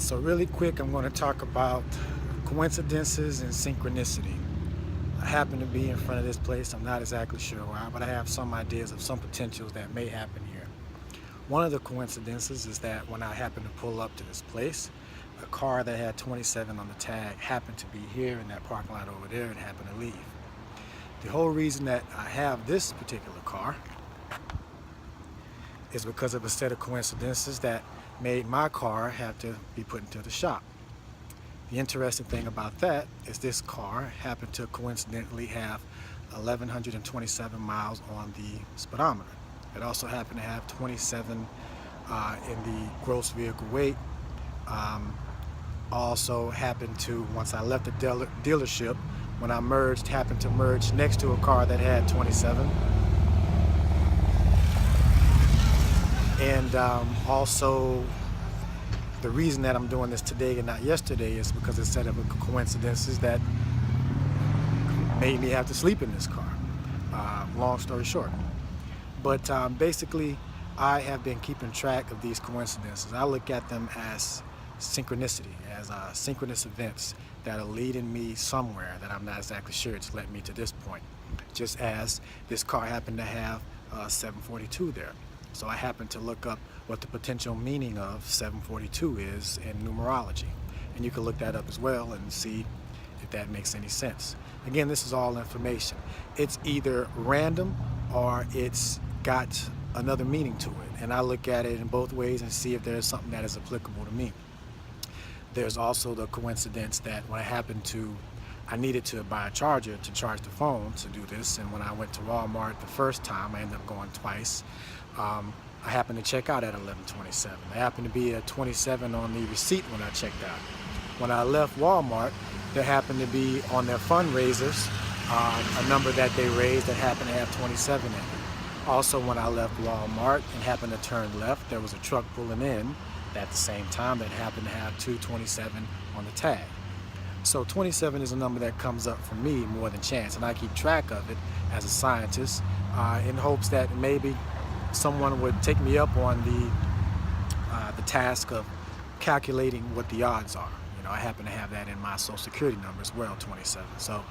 So really quick, I'm going to talk about coincidences and synchronicity. I happen to be in front of this place. I'm not exactly sure why, but I have some ideas of some potentials that may happen here. One of the coincidences is that when I happened to pull up to this place, a car that had 27 on the tag happened to be here in that parking lot over there and happened to leave. The whole reason that I have this particular car is because of a set of coincidences that made my car have to be put into the shop. The interesting thing about that is this car happened to coincidentally have 1,127 miles on the speedometer. It also happened to have 27 in the gross vehicle weight. Also happened to, once I left the dealership, when I merged, happened to merge next to a car that had 27. And also, the reason that I'm doing this today and not yesterday is because it's set up of coincidences that made me have to sleep in this car. Long story short. But basically, I have been keeping track of these coincidences. I look at them as synchronicity, as synchronous events that are leading me somewhere that I'm not exactly sure it's led me to this point. Just as this car happened to have 742 there. So I happened to look up what the potential meaning of 742 is in numerology. And you can look that up as well and see if that makes any sense. Again, this is all information. It's either random or it's got another meaning to it. And I look at it in both ways and see if there's something that is applicable to me. There's also the coincidence that when I needed to buy a charger to charge the phone to do this, and when I went to Walmart the first time, I ended up going twice. I happened to check out at 11:27. There happened to be a 27 on the receipt when I checked out. When I left Walmart, there happened to be on their fundraisers a number that they raised that happened to have 27 in it. Also, when I left Walmart and happened to turn left, there was a truck pulling in at the same time that happened to have 227 on the tag. So 27 is a number that comes up for me more than chance, and I keep track of it as a scientist in hopes that maybe someone would take me up on the task of calculating what the odds are. You know, I happen to have that in my Social Security number as well, 27. So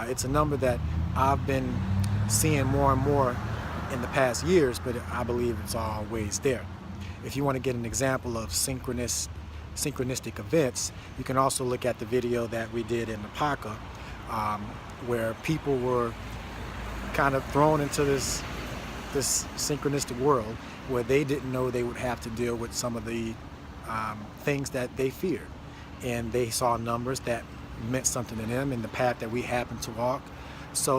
it's a number that I've been seeing more and more in the past years, but I believe it's always there. If you want to get an example of synchronistic events, you can also look at the video that we did in Napaka, where people were kind of thrown into this synchronistic world where they didn't know they would have to deal with some of the things that they feared, and they saw numbers that meant something to them in the path that we happened to walk. So